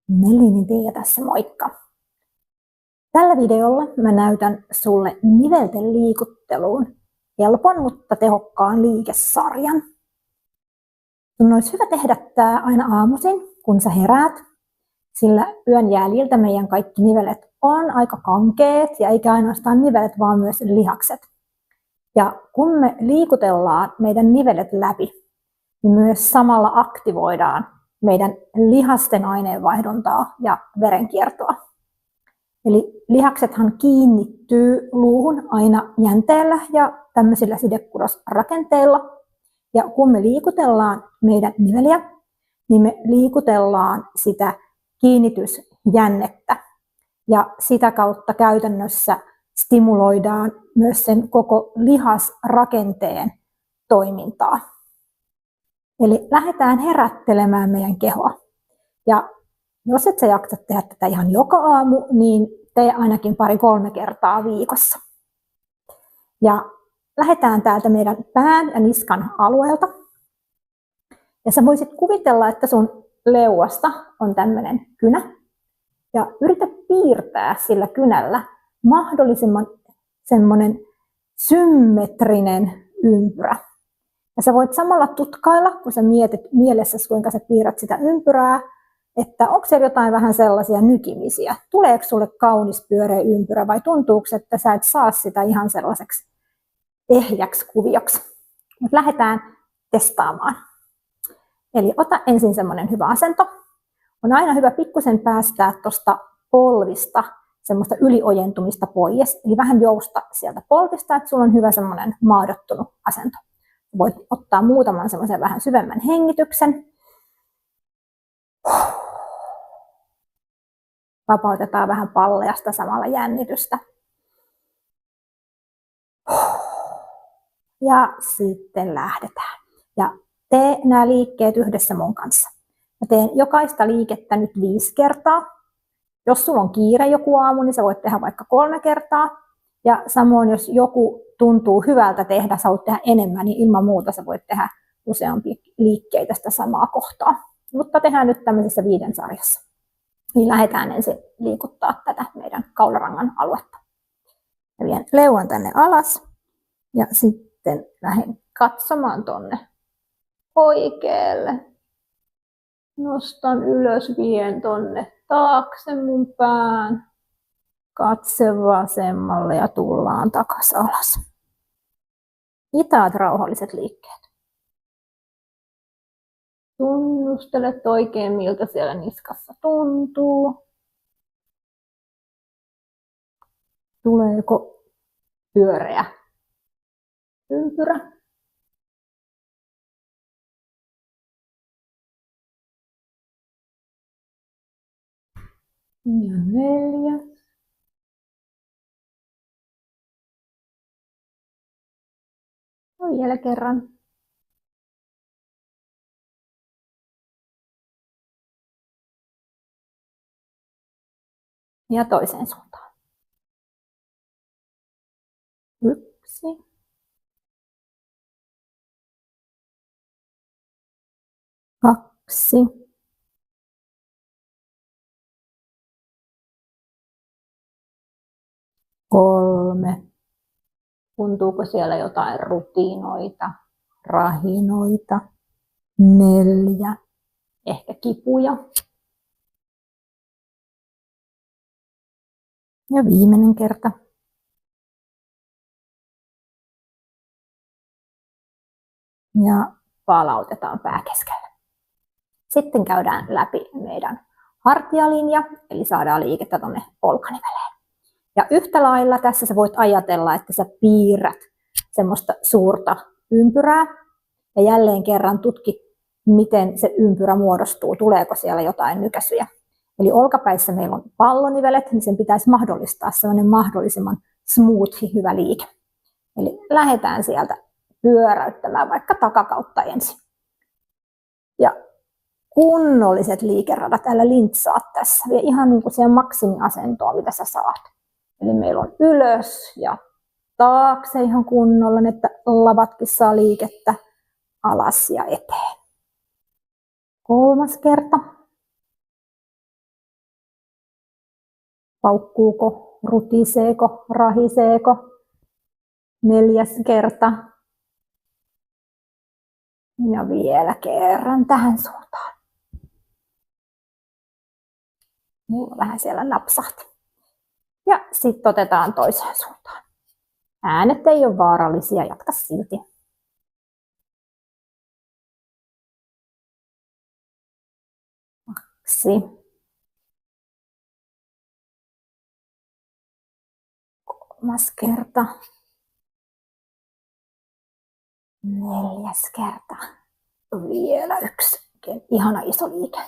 Melini Tiia tässä, moikka! Tällä videolla mä näytän sulle nivelten liikutteluun helpon, mutta tehokkaan liikesarjan. Sun olisi hyvä tehdä tää aina aamuisin, kun sä heräät, sillä yön jäljiltä meidän kaikki nivelet on aika kankeet, ja eikä ainoastaan nivelet, vaan myös lihakset. Ja kun me liikutellaan meidän nivelet läpi, niin myös samalla aktivoidaan meidän lihasten aineenvaihduntaa ja verenkiertoa. Eli lihaksethan kiinnittyy luuhun aina jänteellä ja tämmöisillä sidekudosrakenteilla. Ja kun me liikutellaan meidän niveliä, niin me liikutellaan sitä kiinnitysjännettä. Ja sitä kautta käytännössä stimuloidaan myös sen koko lihasrakenteen toimintaa. Eli lähdetään herättelemään meidän kehoa. Ja jos et sä jaksa tehdä tätä ihan joka aamu, niin tee ainakin 2-3 kertaa viikossa. Ja lähdetään täältä meidän pään ja niskan alueelta. Ja sä voisit kuvitella, että sun leuasta on tämmöinen kynä. Ja yritä piirtää sillä kynällä mahdollisimman semmoinen symmetrinen ympyrä. Ja sä voit samalla tutkailla, kun sä mietit mielessäsi, kuinka sä piirrät sitä ympyrää, että onko siellä jotain vähän sellaisia nykimisiä. Tuleeko sulle kaunis pyöreä ympyrä vai tuntuuko, että sä et saa sitä ihan sellaiseksi ehjäksi kuvioksi. Mutta lähdetään testaamaan. Eli ota ensin semmoinen hyvä asento. On aina hyvä pikkusen päästää tuosta polvista semmoista yliojentumista pois. Eli vähän jousta sieltä polvista, että sulla on hyvä semmoinen maadottunut asento. Voit ottaa muutaman semmoisen vähän syvemmän hengityksen. Vapautetaan vähän palleasta samalla jännitystä. Ja sitten lähdetään. Ja tee nämä liikkeet yhdessä mun kanssa. Mä teen jokaista liikettä nyt 5 kertaa. Jos sulla on kiire joku aamu, niin sä voit tehdä vaikka 3 kertaa. Ja samoin, jos joku tuntuu hyvältä tehdä, sä voit tehdä enemmän, niin ilman muuta sä voit tehdä useampia liikkeitä sitä samaa kohtaa. Mutta tehdään nyt tämmöisessä 5 sarjassa. Niin lähdetään ensin liikuttaa tätä meidän kaularangan aluetta. Ja vien leuan tänne alas ja sitten lähden katsomaan tonne oikealle. Nostan ylös, vien tonne taakse mun pään. Katse vasemmalle ja tullaan takas alas. Hitaat rauhalliset liikkeet. Tunnustelet oikein, miltä siellä niskassa tuntuu. Tuleeko pyöreä ympyrä? Ja 4. Vielä kerran. Ja toiseen suuntaan. 1. 2. 3. Tuntuuko siellä jotain rutinoita, rahinoita? 4. Ehkä kipuja. Ja viimeinen kerta. Ja palautetaan pää keskelle. Sitten käydään läpi meidän hartialinja, eli saadaan liikettä tuonne olkaniveleen. Ja yhtä lailla tässä sä voit ajatella, että sä piirrät semmoista suurta ympyrää. Ja jälleen kerran tutki, miten se ympyrä muodostuu, tuleeko siellä jotain nykäisyjä. Eli olkapäissä meillä on pallonivelet, niin sen pitäisi mahdollistaa sellainen mahdollisimman smooth, hyvä liike. Eli lähdetään sieltä pyöräyttämään vaikka takakautta ensin. Ja kunnolliset liikeradat, älä lintsaa tässä. Vie ihan niin kuin siihen maksimiasentoon, mitä sä saat. Eli meillä on ylös ja taakse ihan kunnolla, että lavatkin saa liikettä alas ja eteen. 3. kerta. Paukkuuko, rutiseeko, rahiseeko. 4. kerta. Ja vielä kerran tähän suuntaan. Mulla vähän siellä napsahti. Ja sitten otetaan toiseen suuntaan. Äänet ei ole vaarallisia, jatka silti. 2. 3. kerta. 4. kerta. Vielä 1. Ihana iso liike.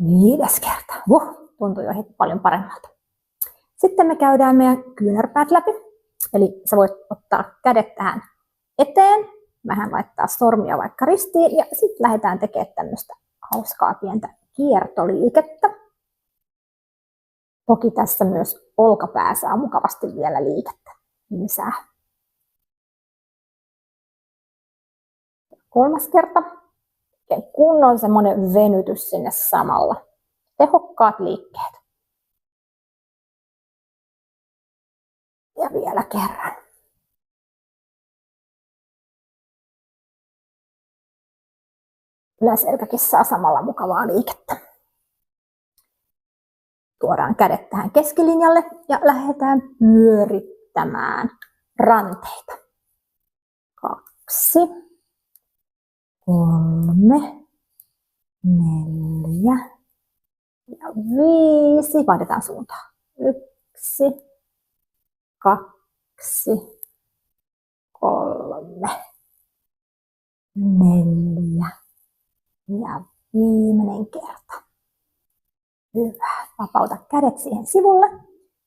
5. kerta. Tuntuu jo heti paljon paremmalta. Sitten me käydään meidän kyynärpäät läpi. Eli sä voit ottaa kädet tähän eteen, vähän laittaa sormia vaikka ristiin ja sitten lähdetään tekemään tämmöistä hauskaa pientä kiertoliikettä. Toki tässä myös olkapää saa mukavasti vielä liikettä lisää. 3. kerta. Kunnon semmoinen venytys sinne samalla. Tehokkaat liikkeet. Ja vielä kerran. Yläselkäkin saa samalla mukavaa liikettä. Tuodaan kädet tähän keskilinjalle ja lähdetään pyörittämään ranteita. 2, 3, 4 ja 5. Vaihdetaan suuntaa. 1, 2, 3, 4 ja viimeinen kerta. Hyvä. Vapauta kädet siihen sivulle.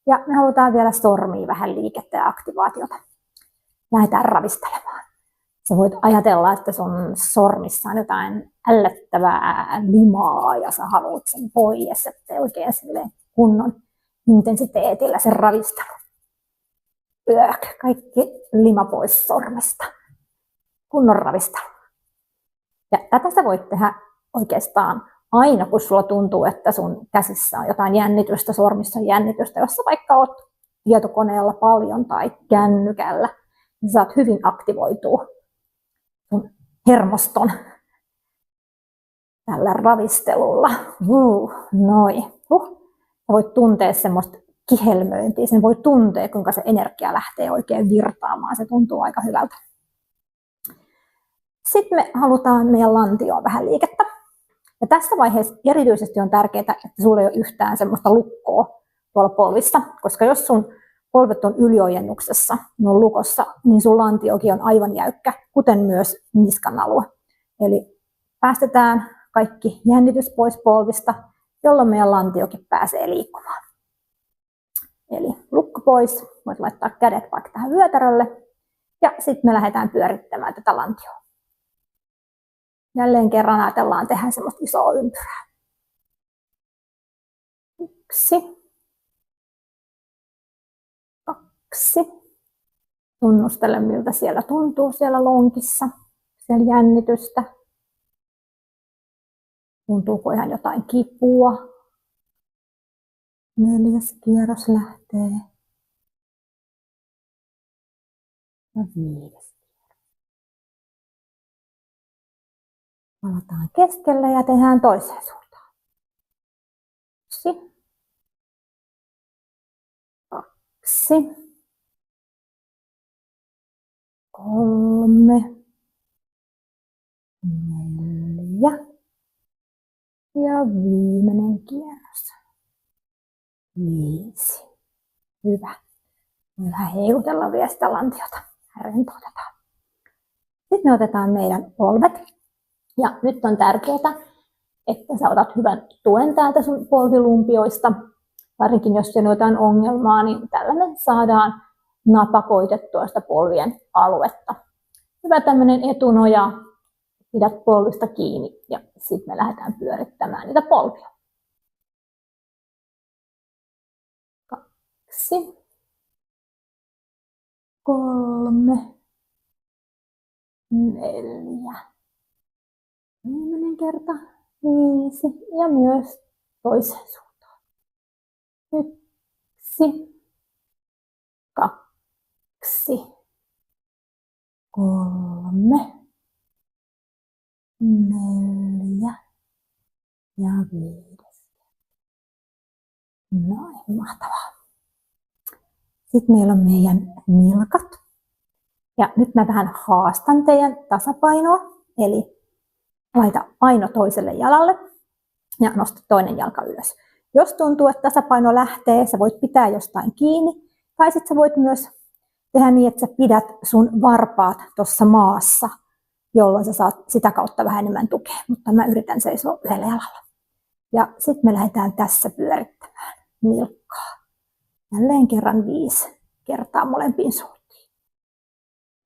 Ja me halutaan vielä sormiin vähän liikettä ja aktivaatiota. Lähdetään ravistelemaan. Sä voit ajatella, että sun sormissa on jotain ällöttävää limaa ja sä haluat sen pois, että oikein kunnon intensiteetillä sen ravistelu. Kaikki lima pois sormesta. Kunnon ravistelu. Ja tätä sä voit tehdä oikeastaan aina, kun sulla tuntuu, että sun käsissä on jotain jännitystä, sormissa on jännitystä, jos sä vaikka oot tietokoneella paljon tai kännykällä, niin saat hyvin aktivoitua sun hermoston tällä ravistelulla. Noin. Sä voit tuntea semmoista kihelmöintiä, sen voi tuntea, kuinka se energia lähtee oikein virtaamaan. Se tuntuu aika hyvältä. Sitten me halutaan meidän lantioon vähän liikettä. Ja tässä vaiheessa erityisesti on tärkeää, että sulla ei ole yhtään semmoista lukkoa tuolla polvissa, koska jos sun polvet on yliojennuksessa, ne on lukossa, niin sun lantiokin on aivan jäykkä, kuten myös niskan alue. Eli päästetään kaikki jännitys pois polvista, jolloin meidän lantiokin pääsee liikkumaan. Eli lukko pois, voit laittaa kädet vaikka tähän vyötärölle ja sitten me lähdetään pyörittämään tätä lantioa. Jälleen kerran ajatellaan tehdä semmoista isoa ympyrää. 1, 2. Tunnustele, miltä siellä tuntuu siellä lonkissa, siellä jännitystä. Tuntuuko ihan jotain kipua? 4. kierros lähtee. Ja 5. Palataan keskelle ja tehdään toiseen suuntaan. 1, 2, 3, 4 ja viimeinen kierros. 5. Hyvä. Vähän heilutella vielä sitä lantiota. Rentoutetaan. Sitten me otetaan meidän polvet. Ja nyt on tärkeää, että sä otat hyvän tuen täältä sun polvilumpioista. Varsinkin jos on jotain ongelmaa, niin tällä me saadaan napakoitettua sitä polvien aluetta. Hyvä tämmöinen etunoja. Pidät polvista kiinni ja sitten me lähdetään pyörittämään niitä polvia. 2, 3, 4. Viimeinen kerta. 5 ja myös toiseen suuntaan. 1, 2, 3, 4 ja 5. Noin, mahtavaa. Sitten meillä on meidän nilkat. Ja nyt mä vähän haastan teidän tasapainoa. Eli laita paino toiselle jalalle ja nosta toinen jalka ylös. Jos tuntuu, että tasapaino lähtee, sä voit pitää jostain kiinni. Tai sitten sä voit myös tehdä niin, että sä pidät sun varpaat tuossa maassa, jolloin sä saat sitä kautta vähän enemmän tukea. Mutta mä yritän seisoa yhdellä jalalla. Ja sitten me lähdetään tässä pyörittämään nilkkaa. Jälleen kerran 5 kertaa molempiin suuntiin.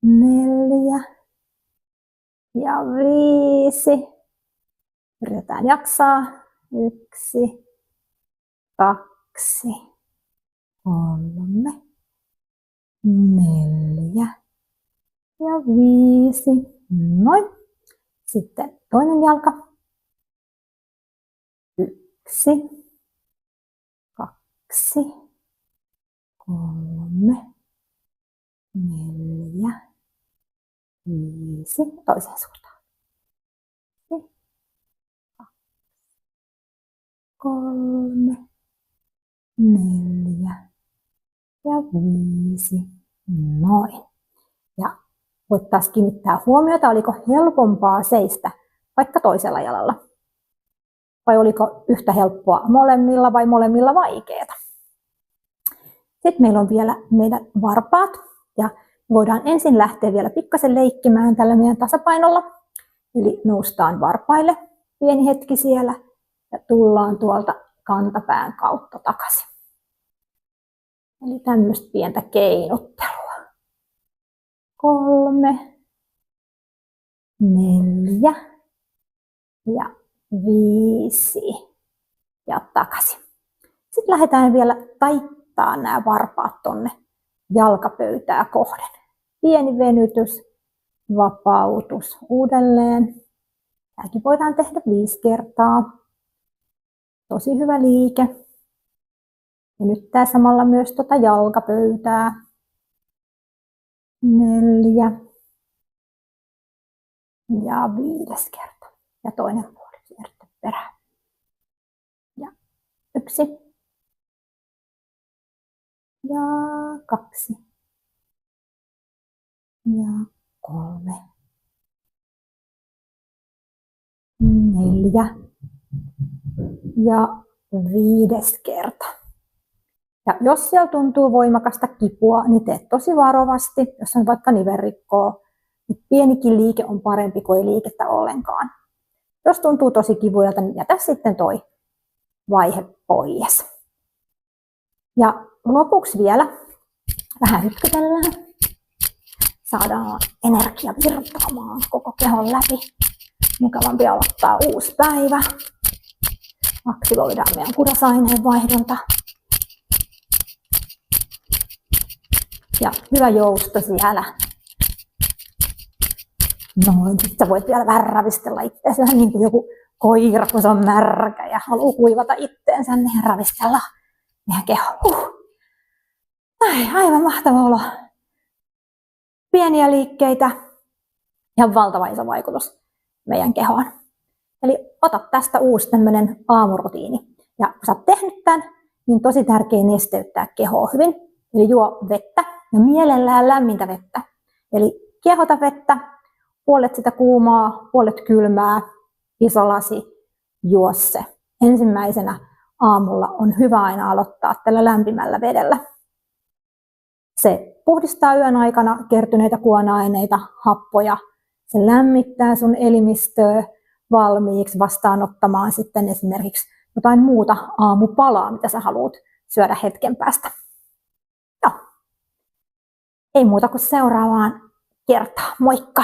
4 ja 5. Yritetään jaksaa. 1, 2, 3, 4 ja 5. Noin. Sitten toinen jalka. 1, 2, 3, 4, 5. Toiseen suuntaan. 1, 2, 3, 4 ja 5. Noin. Ja voit taas kiinnittää huomiota, oliko helpompaa seistä vaikka toisella jalalla. Vai oliko yhtä helppoa molemmilla vai molemmilla vaikeaa. Sitten meillä on vielä meidän varpaat. Ja voidaan ensin lähteä vielä pikkasen leikkimään tällä meidän tasapainolla. Eli noustaan varpaille pieni hetki siellä ja tullaan tuolta kantapään kautta takaisin. Eli tämmöistä pientä keinottelua. 3, 4 ja 5 ja takaisin. Sitten lähdetään vielä taittaa nämä varpaat tonne jalkapöytää kohden. Pieni venytys, vapautus uudelleen. Tämäkin voidaan tehdä 5 kertaa. Tosi hyvä liike. Venyttää samalla myös tuota jalkapöytää. 4 ja 5 kerta. Ja toinen puoli siirtyy perään. Ja 1 ja 2 ja 3, 4 ja 5 kerta. Ja jos siellä tuntuu voimakasta kipua, niin tee tosi varovasti, jos on vaikka nivelrikkoa. Pienikin liike on parempi kuin ei liikettä ollenkaan. Jos tuntuu tosi kivuilta, niin jätä sitten toi vaihe pois. Ja lopuksi vielä vähän hytkytellään. Saadaan energia virtaamaan koko kehon läpi. Mukavampi aloittaa uusi päivä. Aktivoidaan meidän kudosaineen vaihdunta. Ja hyvä jousto siellä. Noin, sit sä voit vielä vähän ravistella itseäsi vähän niin kuin joku koira, kun se on märkä ja haluaa kuivata itteensä, niin ravistella meidän keho. Aivan mahtava olo. Pieniä liikkeitä ja valtava iso vaikutus meidän kehoon. Eli ota tästä uusi tämmöinen aamurutiini. Ja kun sä oot tehnyt tämän, niin tosi tärkeää nesteyttää kehoa hyvin. Eli juo vettä ja mielellään lämmintä vettä. Eli kiehota vettä, puolet sitä kuumaa, puolet kylmää, iso lasi, juo se. Ensimmäisenä aamulla on hyvä aina aloittaa tällä lämpimällä vedellä. Se puhdistaa yön aikana kertyneitä kuona-aineita, happoja. Se lämmittää sun elimistöä valmiiksi vastaanottamaan sitten esimerkiksi jotain muuta aamupalaa, mitä sä haluat syödä hetken päästä. No, ei muuta kuin seuraavaan kertaan. Moikka!